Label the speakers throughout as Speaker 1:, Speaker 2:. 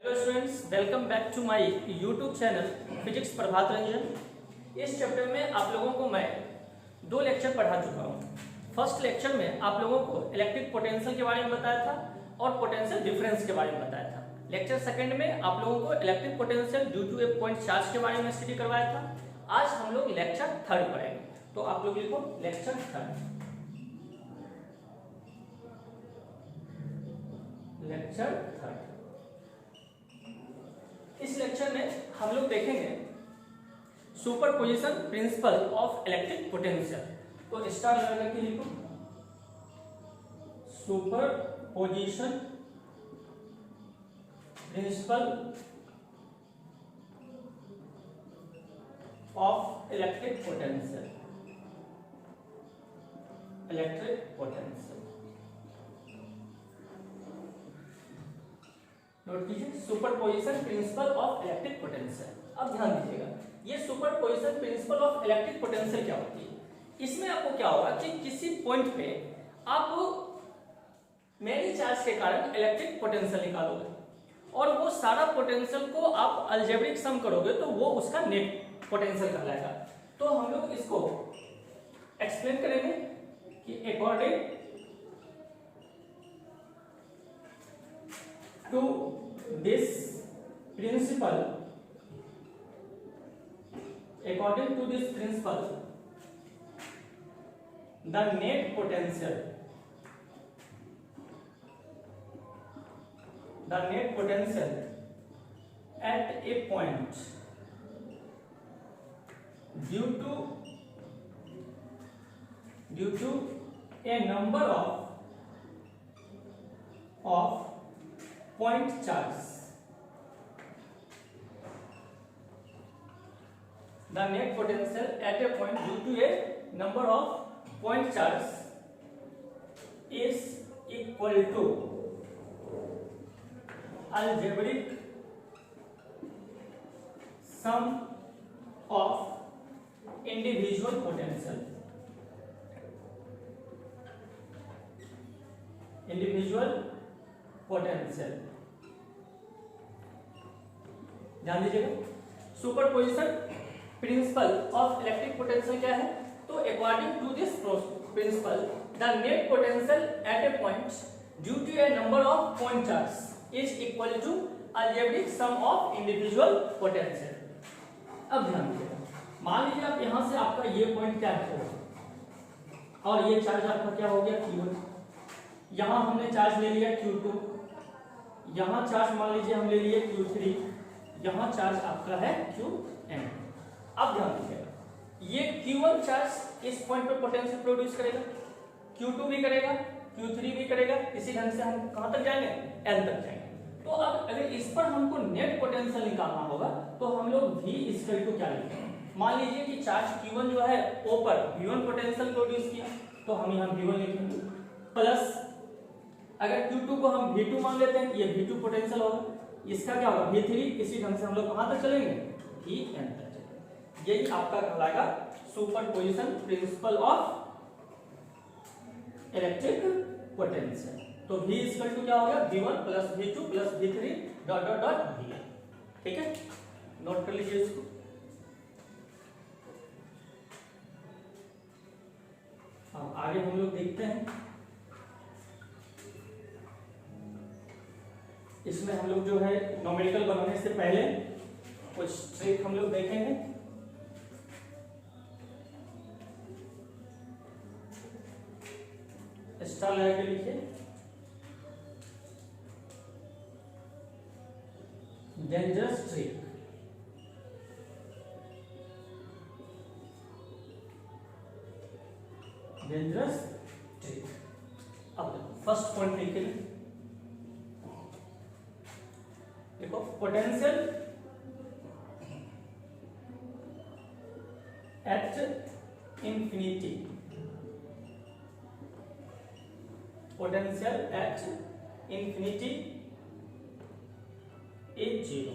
Speaker 1: Hello students, welcome back to my YouTube channel physics Prabhat Ranjan. इस chapter में आप लोगों को मैं दो लेक्चर पढ़ा चुका हूँ। फर्स्ट लेक्चर में आप लोगों को इलेक्ट्रिक पोटेंशियल के बारे में बताया था और पोटेंशियल डिफरेंस के बारे में बताया था। लेक्चर सेकंड में आप लोगों को electric potential due to a point charge के बारे में स्टडी करवाया था। आज हम लोग लेक्चर थर्ड पढ़ेंगे, तो आप लोग लिखो लेक्चर थर्ड। Lecture third. इस लेक्चर में हम लोग देखेंगे superposition principle of electric potential. तो स्टार लगा के लिखो superposition principle of electric potential. Electric potential note कीजिए, superposition principle of electric potential. अब ध्यान दीजिएगा, ये superposition principle of electric potential क्या होती है। इसमें आपको क्या होगा कि किसी पॉइंट पे आप मेनी चार्ज के कारण इलेक्ट्रिक पोटेंशियल निकालोगे और वो सारा पोटेंशियल को आप अलजेब्रिक सम करोगे तो वो उसका नेट पोटेंशियल कहलाएगा। तो हम लोग इसको एक्सप्लेन करेंगे कि according to this principle, according to this principle, the net potential at a point due to a number of point charge, the net potential at a point due to a number of point charge is equal to algebraic sum of individual potential. ध्यान दीजिएगा, superposition principle of electric potential क्या है। तो according to this principle the net potential at a point due to a number of point charge is equal to algebraic sum of individual potential. अब ध्यान दीजिएगा, मान लीजिए आप यहां से आपका ये पॉइंट क्या है और ये चार्ज आपका क्या हो गया Q1। यहां हमने चार्ज ले लिया Q2, यहां चार्ज मान लीजिए हम ले लिए Q3, यहां चार्ज आपका है Qn। अब ध्यान दीजिएगा, ये Q1 चार्ज इस पॉइंट पे पोटेंशियल प्रोड्यूस करेगा, Q2 भी करेगा, Q3 भी करेगा। इसी ढंग से हम कहां तक जाएंगे, N तक जाएंगे। तो अब अगर इस पर हमको नेट पोटेंशियल निकालना होगा तो हम लोग V इक्वल टू क्या लिखेंगे। मान लीजिए कि चार्ज Q1 जो है O पर V1 पोटेंशियल प्रोड्यूस किया, तो हम यहाँ V1 लिखेंगे, प्लस अगर Q2 को हम V2 मान लेते हैं, ये V2 पोटेंशियल होगा, इसका क्या होगा V3। इसी ढंग से हम लोग कहां तक चलेंगे, Vn तक चलेंगे। यही आपका कहलाएगा superposition principle of electric potential. तो V इक्वल टू क्या हो गया, V1 plus V2 plus V3 dot dot dot Vn। ठीक है, नोट कर लीजिए इसको। अब आगे हम लोग देखते हैं, इसमें हम लोग जो है न्यूमेरिकल बनाने से पहले कुछ ट्रिक हम लोग देखेंगे। स्टार लगा के लिखिए, डेंजरस ट्रिक। Dangerous trick. अब फर्स्ट पॉइंट लिखिए, देखो potential at infinity, potential at infinity is 0।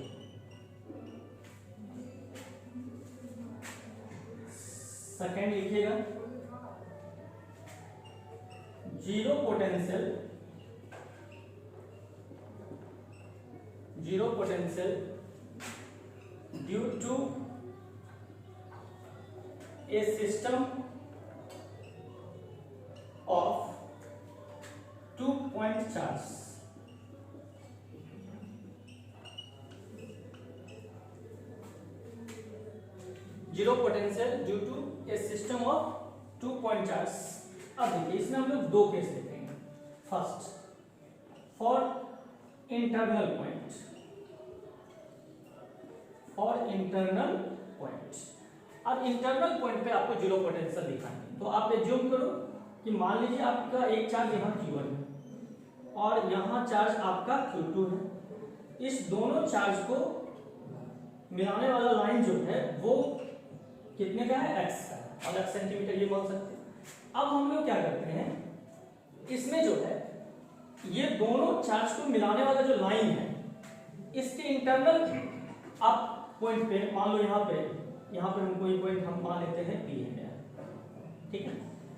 Speaker 1: Second लिखिएगा, zero zero potential due to a system of 2 point charge. Zero potential due to a system of 2 point charge. अब देखिए इसमें हम लोग दो केस लेते हैं। First, for internal point, for internal point. अब इंटरनल पॉइंट पे आपको जीरो पोटेंशियल दिखाना है, तो आप एज्यूम करो कि मान लीजिए आपका एक चार्ज यहाँ Q1 है और यहाँ चार्ज आपका Q2 है। इस दोनों चार्ज को मिलाने वाला लाइन जो है वो कितने का है, x का है, और x सेंटीमीटर ये बोल सकते हैं। अब हम लोग क्या करते हैं, इसमें जो है ये दोनों चार्ज को मिलाने वाला जो लाइन है इसके इंटरनल आप पॉइंट पे मान लो यहाँ पे हम कोई पॉइंट हम मान लेते हैं P है, ठीक है,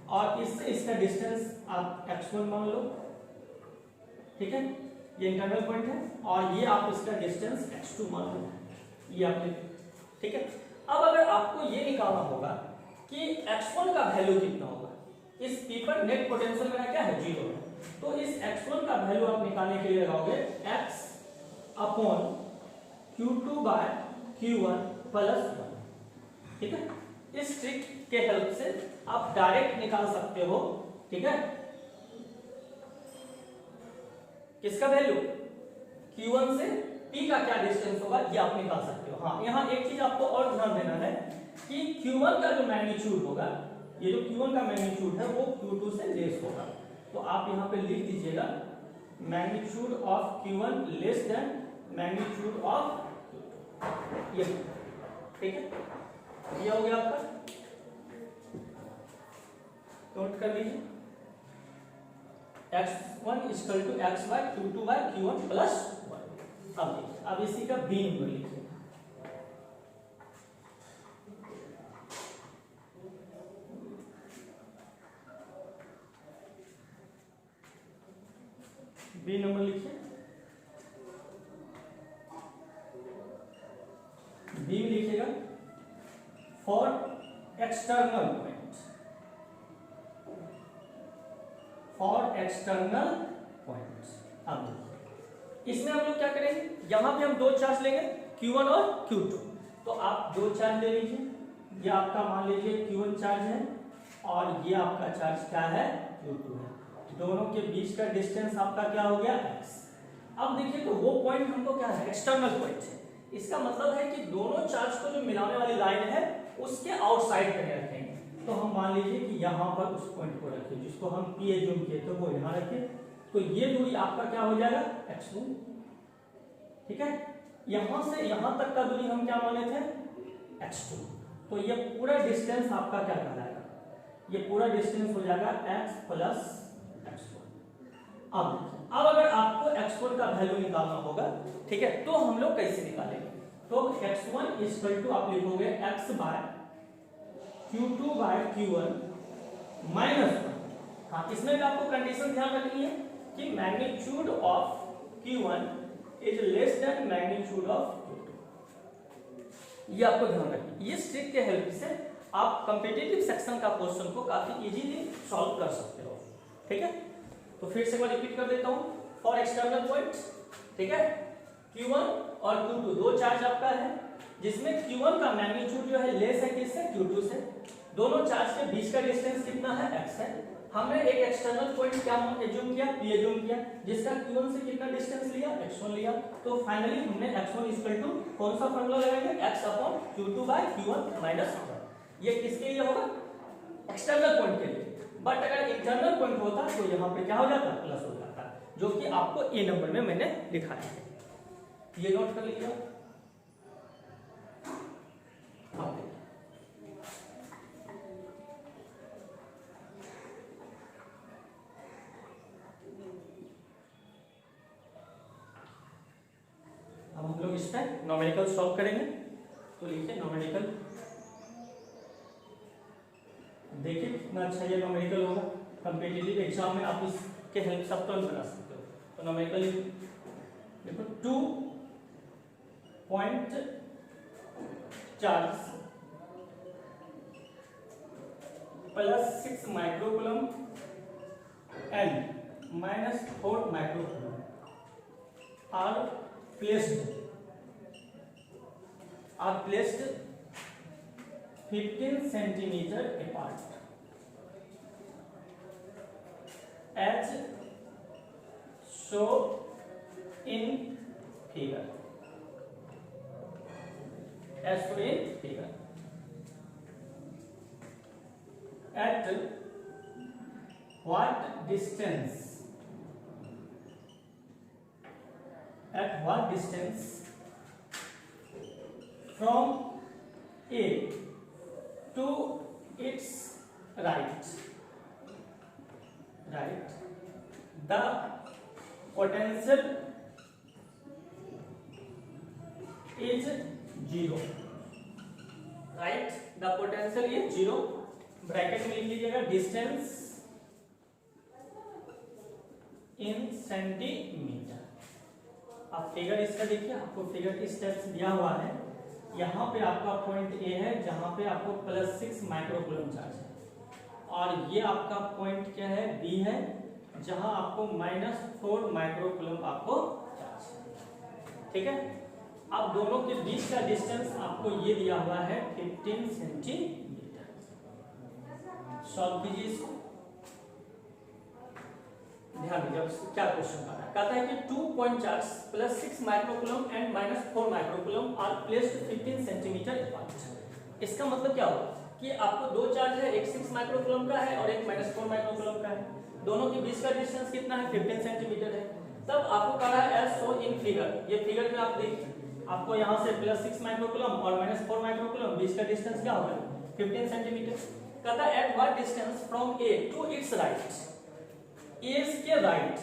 Speaker 1: और इससे इसका डिस्टेंस आप x1 मान लो, ठीक है, ये इंटरनल पॉइंट है, और ये आप इसका डिस्टेंस x2 मान लो, ये आपने, ठीक है। अब अगर आपको ये निकालना होगा कि x1 का वैल्यू कितना होगा, इस P पर नेट पोटेंशियल मेरा क्या है, जीरो है, तो इस x1 का वैल्यू आप निकालने के लिए लगाओगे x upon Q2 by Q1 plus 1, ठीक है। इस ट्रिक के हेल्प से आप डायरेक्ट निकाल सकते हो, ठीक है, किसका वैल्यू, Q1 से P का क्या डिस्टेंस होगा ये आप निकाल सकते हो। हाँ, यहाँ एक चीज आपको और ध्यान देना है कि Q1 का जो मैग्नीट्यूड होगा, ये जो Q1 का मैग्नीट्यूड है वो Q2 से लेस होगा, तो आप यहाँ पे लिख दीजिएगा magnitude of Q1 less than magnitude of Q2, ये, ठीक है, ये हो गया आपका, नोट कर लीजिए x1 equal to x by Q2 by Q1 plus 1। अब देखिए, अब इसी का b नंबर लिखिए, बी नंबर लिखिए, बी में लिखिएगा for external point, for external point. अब इसमें हम लोग क्या करेंगे, यहां पे हम दो चार्ज लेंगे Q1 और Q2, तो आप दो चार्ज ले लीजिए, ये आपका मान लीजिए Q1 चार्ज है और ये आपका चार्ज क्या है, Q2 है, दोनों के बीच का डिस्टेंस आपका क्या हो गया, x। अब देखिए तो वो पॉइंट हमको क्या है, एक्सटर्नल पॉइंट है, इसका मतलब है कि दोनों चार्ज को जो मिलाने वाली लाइन है उसके आउटसाइड कहीं रखेंगे, तो हम मान लीजिए कि यहाँ पर उस पॉइंट को रखें जिसको हम P एज्यूम किए तो वो यहाँ रखें, तो ये दूरी आपका क्या हो जाएगा, x1, ठीक है, यहां से यहां तक का दूरी हम क्या माने थे, x2, तो ये पूरा डिस्टेंस आपका क्या कहलाएगा, ये पूरा डिस्टेंस हो जाएगा x प्लस x1। अब अगर आपको x1 का वैल्यू निकालना होगा, ठीक है, तो हम लोग कैसे निकालेंगे, तो x1 इक्वल टू आप लिखोगे x by Q2 by Q1 minus 1। हाँ, इसमें भी आपको कंडीशन ध्यान रखनी है कि magnitude of Q1 is less than magnitude of Q2, ये आपको ध्यान रखिए। ये ट्रिक के हेल्प से आप कॉम्पिटिटिव सेक्शन का क्वेश्चन को काफी इजीली सॉल्व कर सकते हो, ठीक है। तो फिर से मैं रिपीट कर देता हूं, फॉर एक्सटर्नल पॉइंट, ठीक है, Q1 और Q2 दो चार्ज आपका है, जिसमें Q1 का मैग्नीट्यूड जो है लेस है किससे, Q2 से, दोनों चार्ज के बीच का डिस्टेंस कितना है, x है। हमने एक एक्सटर्नल पॉइंट क्या एज्यूम किया, P एज्यूम किया, जिसका Q1 से कितना डिस्टेंस लिया, x1 लिया, तो फाइनली हमने x1 इक्वल टू कौन सा फॉर्मूला लगाएंगे, x upon Q2 by Q1 minus 1। ये किसके लिए होगा, एक्सटर्नल पॉइंट के लिए, बट अगर इंटरनल पॉइंट होता तो यहाँ पे क्या हो जाता, प्लस हो जाता, जो कि आपको ए नंबर में मैंने दिखाया है, ये नोट कर लीजिए। अब हम लोग इस पे न्यूमेरिकल सॉल्व करेंगे, तो लिखिए न्यूमेरिकल, देखिए कितना अच्छा ये न्यूमेरिकल होगा, कॉम्पिटिटिव एग्जाम में आप इसके हेल्प से तुरंत बना सकते हो। तो न्यूमेरिकल देखो 2 point charge +6 microcoulomb and -4 microcoulomb are placed 15 centimeter apart as shown in figure. At what distance from A to its right the potential is 0, right? The potential is 0. Bracket में लिख लीजिएगा डिस्टेंस इन सेंटीमीटर। अब figure इसका देखिए, आपको figure की steps दिया हुआ है। यहाँ पे आपका पॉइंट ए है जहाँ पे आपको +6 माइक्रोकूलम चार्ज है, और ये आपका पॉइंट क्या है, बी है, जहाँ आपको -4 माइक्रोकूलम आपको चार्ज है। ठीक है, अब दोनों के बीच का डिस्टेंस आपको ये दिया हुआ है 15 सेंटीमीटर। सॉल्व कीजिए इसको, ध्यान दीजिए क्या क्वेश्चन आ रहा है। कहता है कि 2 point charge +6 microcoulomb and -4 microcoulomb are placed 15 centimetre apart. इसका मतलब क्या हुआ कि आपको दो चार्ज है, एक 6 माइक्रोकूलम का है और एक -4 माइक्रोकूलम का है। दोनों के बीच का डिस्टेंस कितना है, 15 सेंटीमीटर है। तब आपको कह रहा है एज शो इन फिगर। ये फिगर में आप देखिए, आपको यहाँ से +6 माइक्रोकूलम और -4 माइक्रोकूलम बीच का डिस्टेंस क्या होगा, 15 सेंटीमीटर। कहता है at what distance from A to its right. A के राइट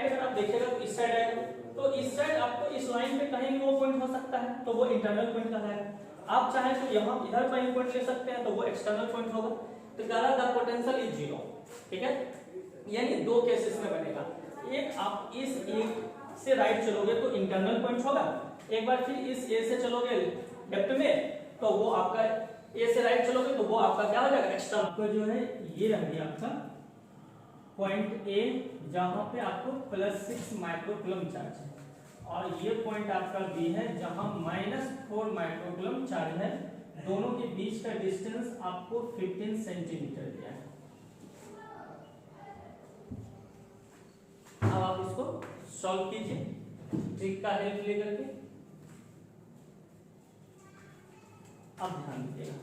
Speaker 1: अगर आप देखिएगा तो इस साइड आएगा, तो इस साइड आपको इस लाइन पे कहीं भी वो पॉइंट हो सकता है, तो वो इंटरनल पॉइंट कहलाएगा। आप चाहे तो यहाँ इधर कहीं पॉइंट ले सकते हैं, तो वो एक्सटर्नल पॉइंट होगा। तो कह रहा द पोटेंशियल इज 0। ठीक है, यानी दो केसेस में बनेगा। एक, आप इस एक से राइट चलोगे तो इंटरनल पॉइंट होगा, एक बार फिर इस ए से चलोगे लेफ्ट में तो वो आपका ए से राइट चलोगे तो वो आपका क्या हो जाएगा, एक्स्ट्रा आपका जो है ये रह गया आपका पॉइंट ए, जहां पे आपको +6 माइक्रोकूलम चार्ज है, और ये पॉइंट आपका बी है जहां -4 माइक्रोकूलम चार्ज है। दोनों के बीच का डिस्टेंस आपको 15 सेंटीमीटर दिया है। अब आप इसको सॉल्व कीजिए ट्रिक का हेल्प लेकर के। अब ध्यान दीजिएगा,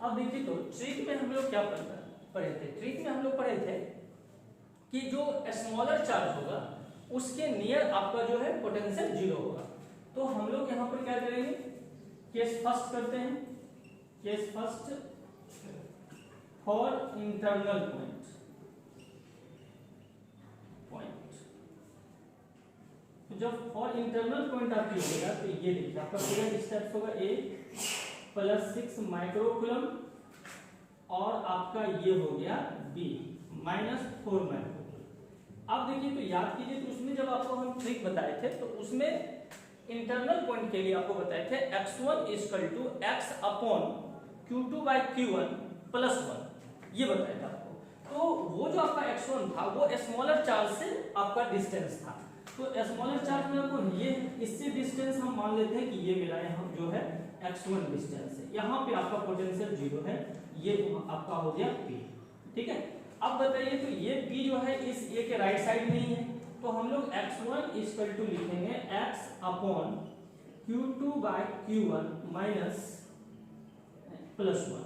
Speaker 1: अब देखिए तो ट्रिक में हम लोग क्या पढ़े थे। ट्रिक में हम लोग पढ़े थे कि जो स्मॉलर चार्ज होगा उसके नियर आपका जो है पोटेंशियल 0 होगा। तो हम लोग यहाँ पर क्या करेंगे, केस फर्स्ट करते हैं। Case first for internal point. तो जब फॉर इंटरनल पॉइंट आप लीजिएगा तो ये देखिए आपका पूरा स्टेप्स होगा, ए +6 माइक्रोकूलम और आपका ये हो गया बी -4 माइक्रोकूलम। अब देखिए तो याद कीजिए, तो उसमें जब आपको हम ट्रिक बताए थे तो उसमें इंटरनल पॉइंट के लिए आपको बताए थे x1 = x/q2/q1 +1, ये बताया था आपको। तो वो जो आपका x1 था वो स्मॉलर चार्ज से आपका डिस्टेंस था। तो स्मॉलर चार्ज में आपको ये इससे डिस्टेंस हम मान लेते हैं कि ये मेरा यहाँ जो है x1 डिस्टेंस है। यहाँ पे आपका पोटेंशियल 0 है, ये आपका हो गया P। ठीक है, अब बताइए तो ये P जो है इस A के राइट साइड में ही है, तो हम लोग x1 = लिखेंगे x/q2/q1 -+1,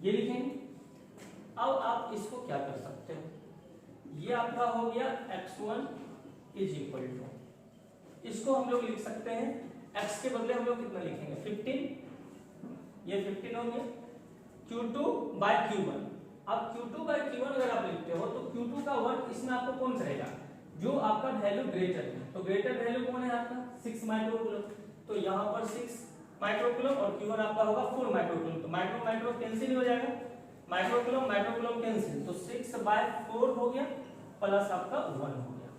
Speaker 1: ये लिखेंगे। अब आप इसको क्या कर सकते हो, ये आपका हो गया x1 = इसको हम लोग लिख सकते हैं x के बदले हम लोग कितना लिखेंगे, 15, ये 15 हो गया q2/q1। अब q2/q1 अगर आप लिखते हो तो q2 का वर्क इसमें आपको कौन करेगा, जो आपका वैल्यू ग्रेटर है। तो ग्रेटर वैल्यू कौन है आपका, 6 माइक्रोकूलम। तो यहाँ पर 6 माइक्रोकूलम और q1 आपका होगा 4 माइक्रोकूलम। तो माइक्रो कैंसिल हो जाएगा, माइक्रोकूलम कैंसिल, तो 6/4 हो गया प्लस आपका 1 हो गया।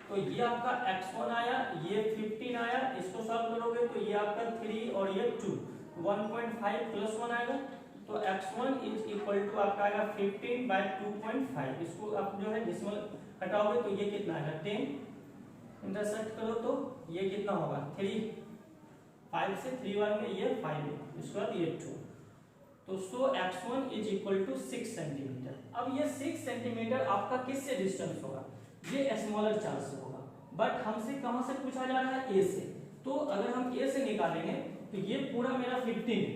Speaker 1: तो ये आपका x1 आया, ये 15 आया, इसको सॉल्व करोगे तो ये आपका 3 और ये 2, 1.5 प्लस 1 आएगा, तो x1 इज इक्वल टू आपका आएगा 15 बाय 2.5। इसको आप जो है डेसिमल हटाओगे तो ये कितना आएगा 10, इंटरसेक्ट करो तो ये कितना होगा 3, 5 से 3 बार में ये 5 है, इसके बाद ये 2, तो so x1 is equal to 6 centimetre. अब ये 6 सेंटीमीटर आपका किससे डिस्टेंस होगा, ये स्मॉलर चार्ज से होगा, बट हमसे कहां से पूछा जा रहा है, ए से। तो अगर हम ए से निकालेंगे तो ये पूरा मेरा 15 है,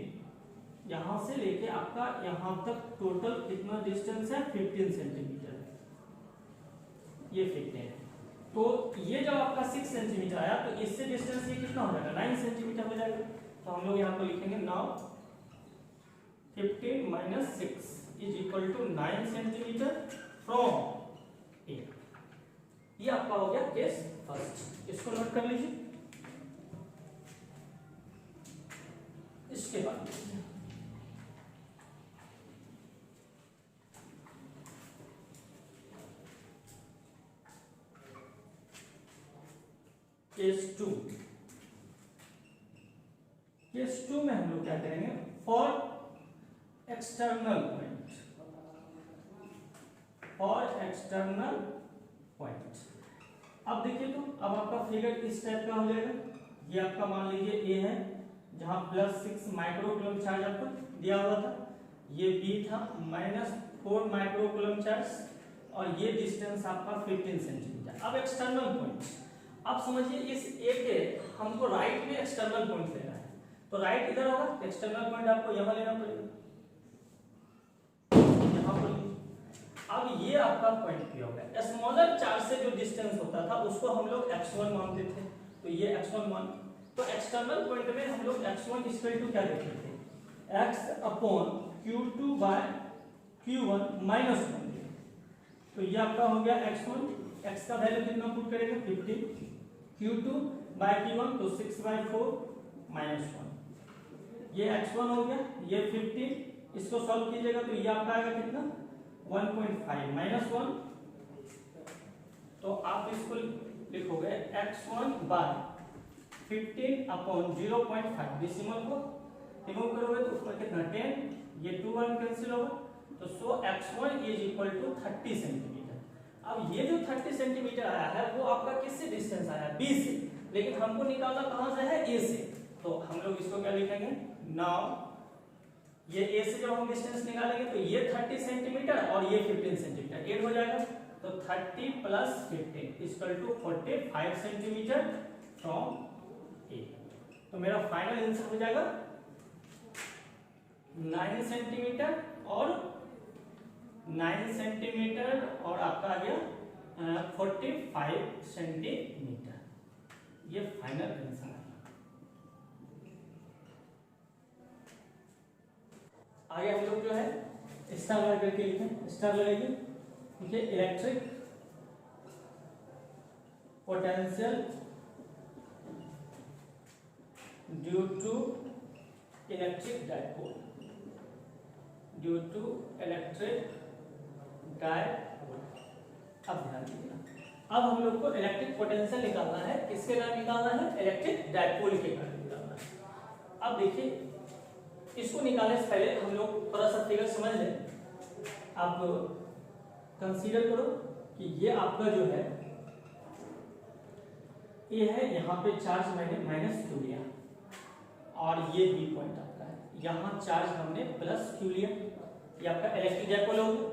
Speaker 1: यहां से लेके आपका यहां तक टोटल कितना डिस्टेंस है 15 सेंटीमीटर, ये 15 है। तो ये जब आपका 6 सेंटीमीटर आया तो इससे डिस्टेंस ये कितना हो जाएगा 9 सेंटीमीटर हो जाएगा। तो हम लोग यहाँ पर लिखेंगे now 15 minus 6 is equal to 9 centimetre from A. ये आपका हो गया केस फर्स्ट, इसको नोट कर लीजिए। इसके बाद केस 2। केस 2 में हम लोग क्या करेंगे, for external point, for external point. अब देखिए तो अब आपका फिगर इस टाइप का हो जाएगा, ये आपका मान लीजिए ए है जहां +6 माइक्रोकूलम चार्ज आपको दिया हुआ था, ये बी था -4 माइक्रोकूलम चार्ज, और ये डिस्टेंस आपका 15 सेंटीमीटर। अब एक्सटर्नल पॉइंट, अब समझिए इस ए के हमको राइट में एक्सटर्नल पॉइंट लेना है, तो राइट इधर होगा, एक्सटर्नल पॉइंट आपको यहां लेना पड़ेगा, यहां पर। अब ये आपका पॉइंट पी हो गया। स्मॉलर चार्ज से जो डिस्टेंस होता था उसको हम लोग x1 मानते थे, तो ये x1 मान, तो एक्सटर्नल पॉइंट में हम लोग x1 इक्वल टू क्या देखते थे, x upon q2 by q1 minus 1। तो ये आपका हो गया x1, x का वैल्यू कितना पुट करेंगे 15, q2 बाय q1 तो 6 बाय 4 माइनस 1, ये x1 हो गया, ये 15, इसको सॉल्व कीजिएगा तो ये आपका आएगा कितना 1.5 माइनस 1, तो आप इसको लिखोगे x1 बाय 15 अपॉन 0.5, डेसिमल को रिमूव करोगे तो उसका कितना 10, ये 2 1 कैंसिल होगा, तो so x1 is equal to 30 centimetre. अब ये जो 30 सेंटीमीटर आया है वो आपका किससे डिस्टेंस आया, b से, लेकिन हमको निकालना कहां से है, a से, तो हम लोग इसको क्या लिखेंगे, नाउ ये a से जब हम डिस्टेंस निकालेंगे तो ये 30 सेंटीमीटर और ये 15 सेंटीमीटर ऐड हो जाएगा, तो 30 plus 15 equal to 45 centimetre from A. तो मेरा फाइनल आंसर हो जाएगा 9 सेंटीमीटर और 9 सेंटीमीटर और आपका आ गया 45 सेंटीमीटर, ये फाइनल आंसर है। आगे हम लोग जो है स्टार लगा करके लिखें, स्टार लगाइए, ठीक है, electric potential due to electric dipole, due to electric dipole. अब ध्यान दीजिएगा, अब हम लोग को इलेक्ट्रिक पोटेंशियल निकालना है, किसके कारण निकालना है, इलेक्ट्रिक डायपोल के कारण निकालना है। अब देखिए इसको निकालने से पहले हम लोग थोड़ा सा फिगर समझ लें। आप कंसीडर करो कि ये आपका जो है ये है, यहाँ पे चार्ज मैंने माइनस क्यू लिया और ये बी पॉइंट आपका है, यहाँ चार्ज हमने प्लस क्यू लिया, ये आपका इलेक्ट्रिक डायपोल होगा।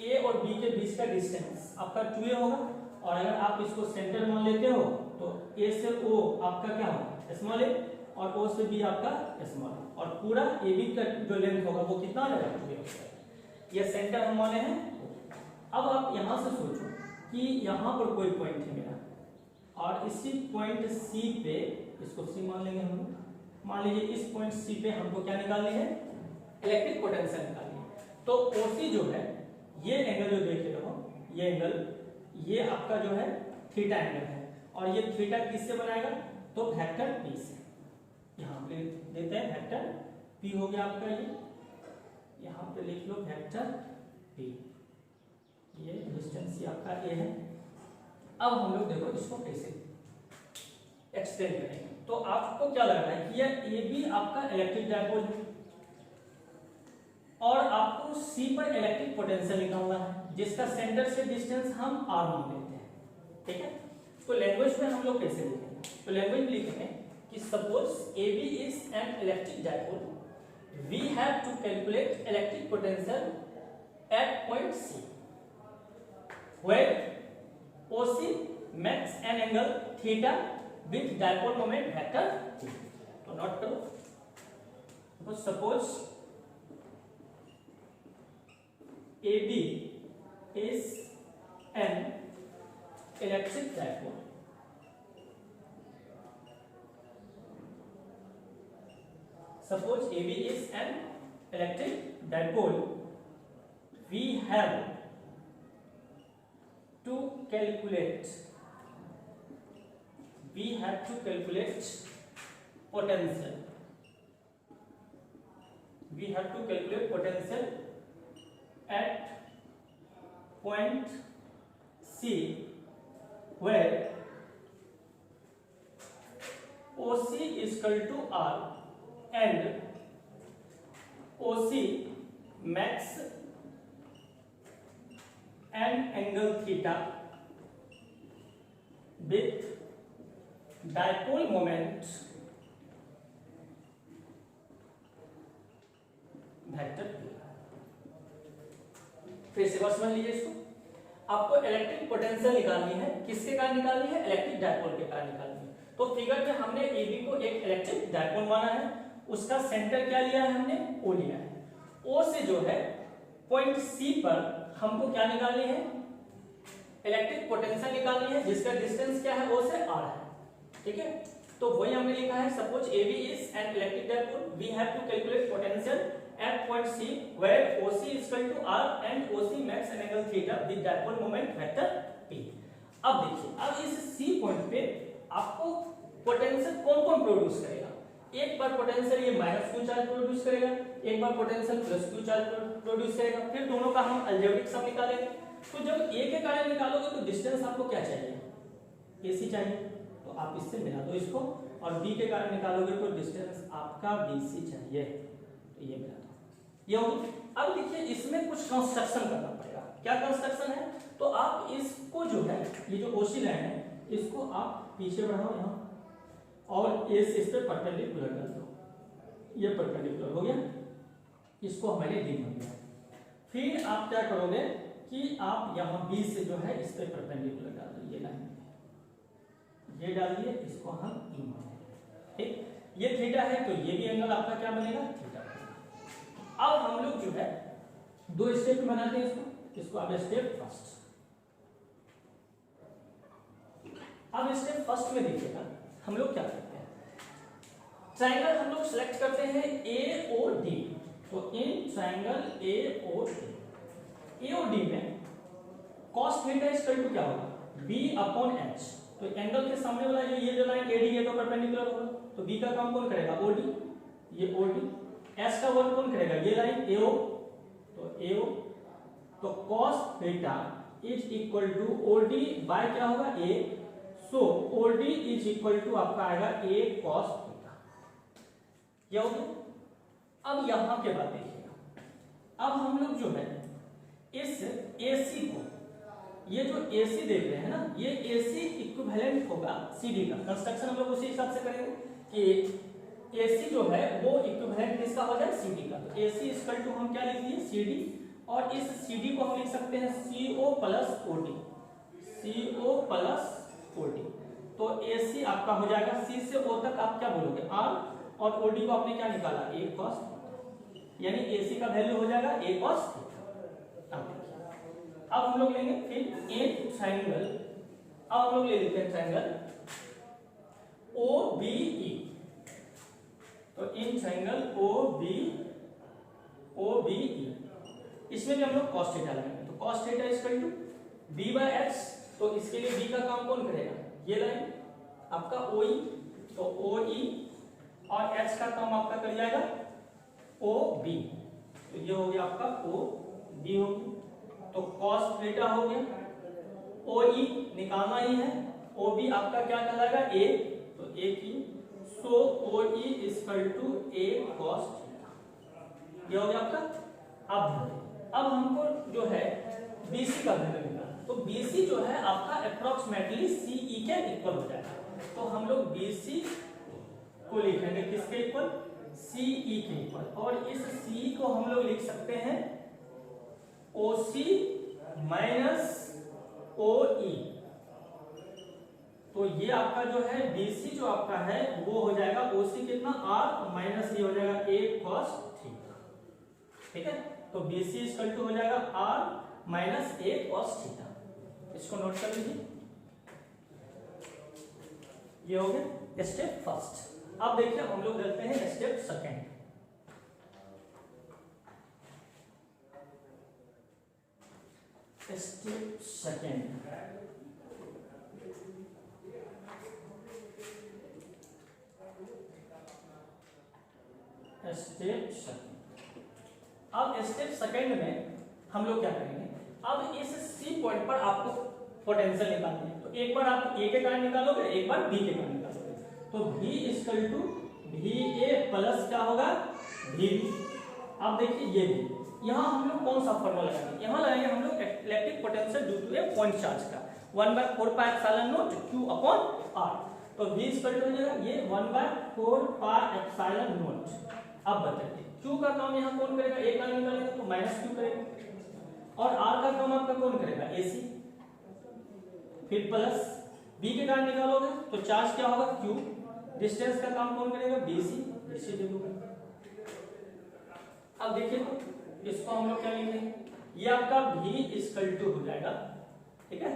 Speaker 1: ए और बी के बीच का डिस्टेंस आपका 2a होगा, और अगर आप इसको सेंटर मान लेते हो तो ए से ओ आपका क्या होगा स्मॉल ए, और ओ से बी आपका स्मॉल, और पूरा ए बी का जो लेंथ होगा वो कितना आ जाएगा 2a हो जाएगा। ये सेंटर हम माने हैं। अब आप यहां से सोचो कि यहां पर कोई पॉइंट है मेरा, और इसी पॉइंट सी पे, इसको सी मान लेंगे हम, मान लीजिए इस पॉइंट सी पे हमको क्या निकालनी है, इलेक्ट्रिक पोटेंशियल निकालनी है। तो ओसी जो है, ये एंगल जो देख रहे हो, ये एंगल, ये आपका जो है थीटा एंगल है, और ये थीटा किससे बनाएगा, तो वेक्टर पी से। यहाँ पे देते हैं वेक्टर पी हो गया आपका, ये यहाँ पे लिख लो वेक्टर पी, ये डिस्टेंस आपका ए है। अब हम लोग देखो इसको कैसे एक्सटेंड करेंगे। तो आपको क्या लग रहा है कि यह ए बी आपका इलेक्ट्रिक डायपोल है और आपको सी पर इलेक्ट्रिक पोटेंशियल निकालना है जिसका सेंटर से डिस्टेंस हम r मान लेते हैं, ठीक है। तो लैंग्वेज में हम लोग कैसे लिखेंगे, तो लैंग्वेज में लिखेंगे कि suppose A B is an electric dipole, we have to calculate electric potential at point C where OC makes an angle theta with dipole moment vector t। तो नोट करो, तो suppose AB is an electric dipole, suppose AB is an electric dipole, we have to calculate potential, at point C where OC is equal to R and OC makes an angle theta with dipole moment vector p। फिर से बात समझ लीजिए इसको, आपको electric potential निकालनी है, किसके कारण निकालनी है, इलेक्ट्रिक डायपोल के कारण निकालनी है। तो फिगर में हमने AB को एक इलेक्ट्रिक डायपोल माना है, उसका सेंटर क्या लिया है हमने, O लिया है। O से जो है पॉइंट C पर हमको क्या निकालनी है, इलेक्ट्रिक पोटेंशियल निकालनी है जिसका डिस्टेंस क्या है, O से R है, ठीक है। तो वही हमने लिखा है, suppose AB is an electric dipole, we have to calculate potential at point C where OC is equal to R and OC makes an angle theta with dipole moment vector P। अब देखिए, अब इस C point पे आपको potential कौन-कौन produce करेगा, एक बार potential ये -q चार्ज प्रोड्यूस करेगा, एक बार पोटेंशियल +q चार्ज प्रोड्यूस करेगा, फिर दोनों का हम अलजेब्रिक सम निकालेंगे। तो जब A के कारण निकालोगे तो डिस्टेंस आपको क्या चाहिए, AC चाहिए, तो आप इससे मिला दो इसको, और B के कारण निकालोगे तो डिस्टेंस आपका BC चाहिए, तो ये मिला दो, ये होगी। अब देखिए इसमें कुछ कंस्ट्रक्शन करना पड़ेगा, क्या कंस्ट्रक्शन है, तो आप इसको जो है ये जो OC लाइन है इसको आप पीछे बढ़ाओ यहाँ और इस पे परपेंडिकुलर कर दो, ये परपेंडिकुलर हो गया, इसको हमारे डी बन गया। फिर आप क्या करोगे कि आप यहाँ B से जो है इस पे परपेंडिकुलर डाल दो, ये लाइन ये डाल दिए, इसको हम E मानेंगे, ठीक। ये थीटा है तो ये भी एंगल आपका क्या बनेगा, थीटा बनेगा। अब हम लोग जो है दो स्टेप में बनाते हैं इसको आप स्टेप फर्स्ट। अब स्टेप फर्स्ट में देखिएगा हम लोग क्या करते हैं, ट्रायंगल हम लोग सिलेक्ट करते हैं AOD। तो इन ट्रायंगल AOD में cos theta is equal to क्या होगा, B/H। तो एंगल के सामने वाला ये जो लाइन AD है तो परपेंडिकुलर होगा, तो B का काम कौन करेगा, OD, ये OD, S का वर्क कौन करेगा, ये लाइन AO, तो AO, तो cos theta is equal to OD by क्या होगा, A, so OD is equal to आपका आएगा A cos थीटा, ये हो गया। अब यहां के बाद देखिएगा, अब हम लोग जो है इस AC को, ये जो AC देख रहे हैं ना, ये AC इक्विवेलेंट होगा CD का, कंस्ट्रक्शन हम लोग उसी हिसाब से करेंगे कि AC जो है वो इक्विवेलेंट किसका हो जाए, CD का। तो AC इक्वल टू हम क्या लिख दिए, CD, और इस CD को हम लिख सकते हैं CO plus OD, CO plus OD। तो AC आपका हो जाएगा, C से O तक आप क्या बोलोगे, R, और OD को आपने क्या निकाला, A cos, यानी AC का वैल्यू हो जाएगा A cos। अब हम लोग लेंगे फिर एक ट्रायंगल, अब हम लोग ले लेते हैं ट्रायंगल OBE। तो इन ट्रायंगल OBE, इसमें भी हम लोग cos थीटा लगाएंगे। तो cos theta is equal to B/H, तो इसके लिए B का काम कौन करेगा, ये लाइन आपका OE, तो OE, और H का काम आपका कर जाएगा OB, तो ये हो गया आपका OB हो गया। तो cos थीटा हो गया ओ ई निकालना ही है, ओ बी आपका क्या कहलाएगा ए, तो ए की, so O E equal to A cos theta. ये हो गया आपका। अब हमको जो है बीसी का वैल्यू निकालना, तो बीसी जो है आपका अप्रोक्सीमेटली सीई के इक्वल हो जाएगा। तो हम लोग बीसी को लिखेंगे किसके इक्वल, सीई के इक्वल, और इस सी को हम लोग लिख सकते हैं ओसी माइनस ओई। तो ये आपका जो है बीसी जो आपका है वो हो जाएगा ओसी कितना आर माइनस ये हो जाएगा ए कॉस थीटा। ठीक है, तो बीसी इक्वल टू हो जाएगा R minus A cos theta. इसको नोट कर लीजिए, ये हो गया स्टेप फर्स्ट। अब देखिए हम लोग करते हैं step second. Step second, step second. अब स्टेप सेकेंड में हम लोग क्या करेंगे, अब इस सी पॉइंट पर आपको पोटेंशियल निकालनी है। तो एक बार आप ए के कारण निकालोगे, एक बार बी के कारण निकालोगे। तो V equal to V A plus क्या होगा वी बी। अब देखिए ये भी यहाँ हम लोग कौन सा फॉर्मूला लगाएंगे, यहाँ लगाएंगे हम लोग electric potential due to a point charge का 1/4 pi epsilon naught Q upon R। तो V इक्वल टू हो जाएगा ये 1/4 पाई एप्सिलॉन नॉट। अब बताइए Q का काम यहाँ कौन करेगा, ए का निकालेंगे तो माइनस Q करेगा, और R का काम आपका कौन करेगा AC, फिर प्लस B के कारण निकालोगे तो चार्ज क्या होगा Q, डिस्टेंस का काम कौन करेगा BC दे दूंगा। अब देखिए तो इसको हम लोग क्या लिखेंगे, ये आपका V इक्वल टू हो जाएगा, ठीक है,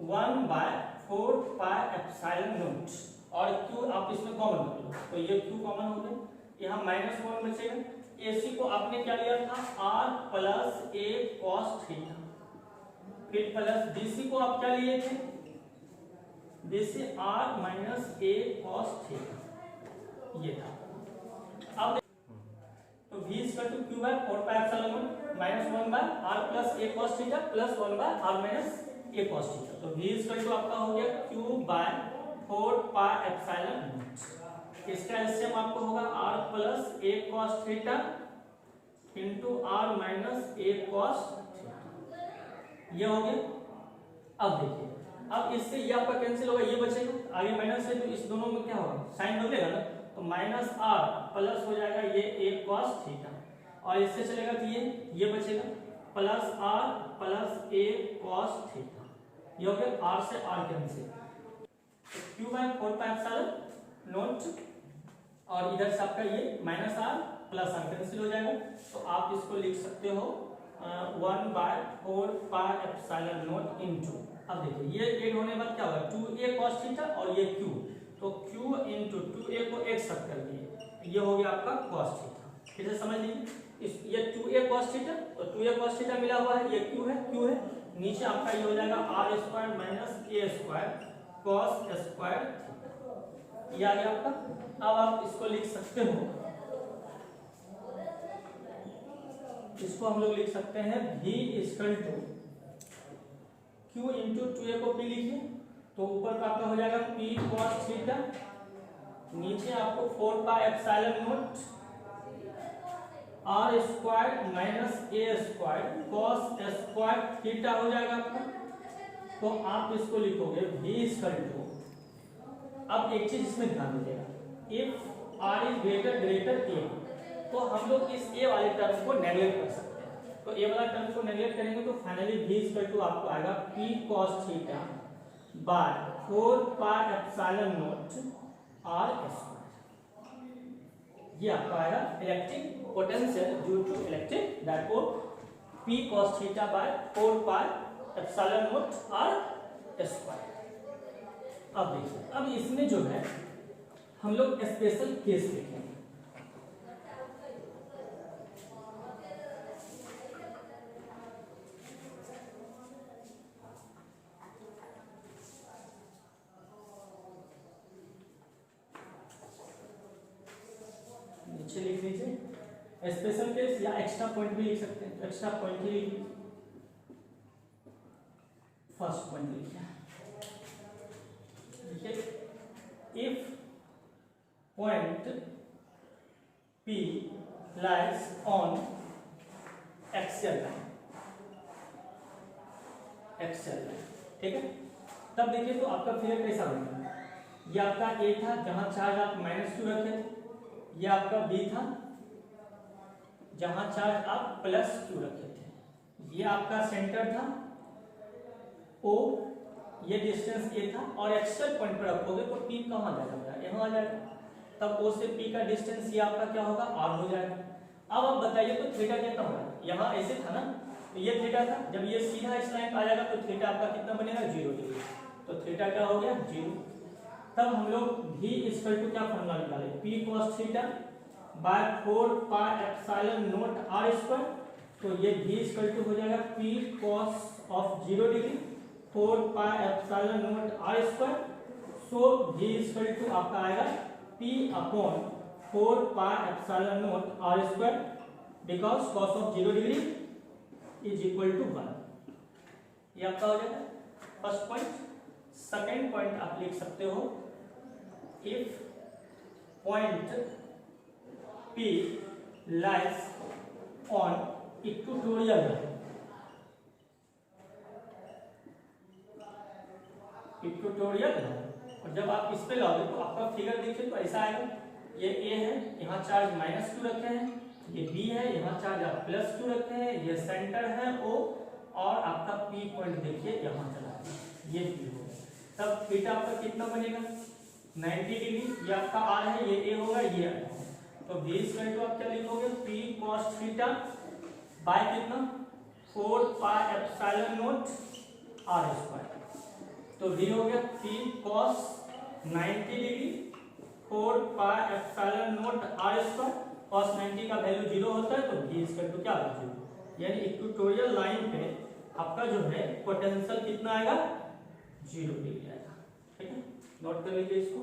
Speaker 1: 1/4 पाई एप्सिलॉन नॉट, और Q आप इसमें कॉमन कर लो तो ये Q कॉमन हो गया, यहाँ माइनस कॉमन बचेगा। AC को आपने क्या लिया था R plus A cos theta, फिर प्लस BC को आप क्या लिए थे, BC R minus A cos theta, ये था। अब तो V equal to Q/4 pi epsilon naught minus 1/R plus A cos theta plus 1/R minus A cos theta. तो V इक्वल टू आपका हो गया Q/4 पाई एप्सिलॉन नॉट। इसका LCM आपको होगा R plus A cos theta into R minus A cos theta, ये हो गया। अब देखिए, अब इससे ये आपका कैंसिल होगा, ये बचेगा, आगे माइनस है तो इस दोनों में क्या होगा साइन बदलेगा ना, तो माइनस R प्लस हो जाएगा ये ए कॉस थीटा, और इससे चलेगा तो ये बचेगा plus R plus A cos theta, ये हो गया R से R cancel, Q/4 pi epsilon not, और इधर से आपका ये minus R plus R cancel हो जाएगा। तो आप इसको लिख सकते हो 1/4 पाई एप्सिलॉन नॉट इनटू, अब देखिए ये ऐड होने के बाद क्या होगा 2a cos थीटा और ये Q, तो Q इंटू 2a को एक साथ कर दिए, ये हो गया आपका cos थीटा। फिर से समझ लीजिए, इस ये 2a cos थीटा, तो 2a cos थीटा मिला हुआ है, ये Q है, नीचे आपका ये हो जाएगा R² minus a² cos² theta, ये आ गया आपका। अब आप इसको लिख सकते हो, इसको हम लोग लिख सकते हैं V equal to Q into 2a को P लिखिए, तो ऊपर का आपका हो जाएगा P cos थीटा, नीचे आपको 4 pi epsilon naught R² minus a² cos² theta हो जाएगा आपका। तो आप इसको लिखोगे V इक्वल टू, अब एक चीज इसमें ध्यान दीजिएगा, if R is greater A, तो हम लोग इस A वाले टर्म को नेगलेक्ट कर सकते हैं। तो A वाला टर्म को नेगलेक्ट करेंगे तो फाइनली V इक्वल टू आपको आएगा P cos theta by 4 pi epsilon naught R², ये आपका आएगा electric potential due to electric dipole P cos theta by 4 pi epsilon naught R²। अब देखिए, अब इसमें जो है हम लोग स्पेशल केस देखेंगे। नीचे लिख लीजिए स्पेशल केस, या एक्स्ट्रा पॉइंट भी लिख सकते हैं, एक्स्ट्रा पॉइंट ही लिख लीजिए। फर्स्ट पॉइंट लिखिए, if point P lies on axial line, axial line, ठीक है। तब देखिए तो आपका फिगर कैसा बनेगा, ये आपका A था जहां चार्ज आप -2 रखे थे, ये आपका B था जहां चार्ज आप +2 रखे थे, ये आपका सेंटर था O, ये डिस्टेंस A था, और एक्सियल पॉइंट पर रखोगे तो P कहां जाएगा, यहां आ जाएगा, तब O से P का डिस्टेंस ये आपका क्या होगा, R हो जाएगा। अब आप बताइए तो थीटा कितना होगा, यहाँ ऐसे था ना, तो ये थीटा था, जब ये सीधा इस लाइन पे आ जाएगा तो थीटा आपका कितना बनेगा, 0 डिग्री, तो थीटा क्या हो गया, 0। तब हम लोग V इक्वल टू क्या फॉर्मूला निकाले, P cos theta by 4 pi epsilon naught R square, तो ये V इक्वल टू हो जाएगा P cos of 0 degree 4 pi epsilon naught R square, so V equal to आपका आएगा P upon 4 pi epsilon naught R square, because cos of 0 degree is equal to 1। ये आपका हो जाएगा फर्स्ट पॉइंट। सेकंड पॉइंट आप लिख सकते हो, if point P lies on equatorial line, equatorial line, और जब आप इस पे लाओगे तो आपका फिगर देखिए तो ऐसा आएगा, ये A है, यहाँ चार्ज -2 रखे हैं, ये B है, यहाँ चार्ज आप +2 रखे हैं, ये सेंटर है O, और आपका P पॉइंट देखिए यहाँ चला है, ये P होगा, तब थीटा आपका कितना बनेगा, 90 डिग्री, ये आपका R है, ये A होगा, ये R होगा, तो V इक्वल टू आप क्या लिखोगे, P cos थीटा बाय कितना, 4 pi epsilon naught R square, तो V हो गया P cos 90 degree 4 pi epsilon naught R square, cos 90 का वैल्यू 0 होता है, तो V इक्वल टू क्या होगा, 0, यानी इक्वेटोरियल लाइन पे आपका जो है पोटेंशियल कितना आएगा, 0 डिग्री आएगा, ठीक है, नोट कर लीजिए इसको।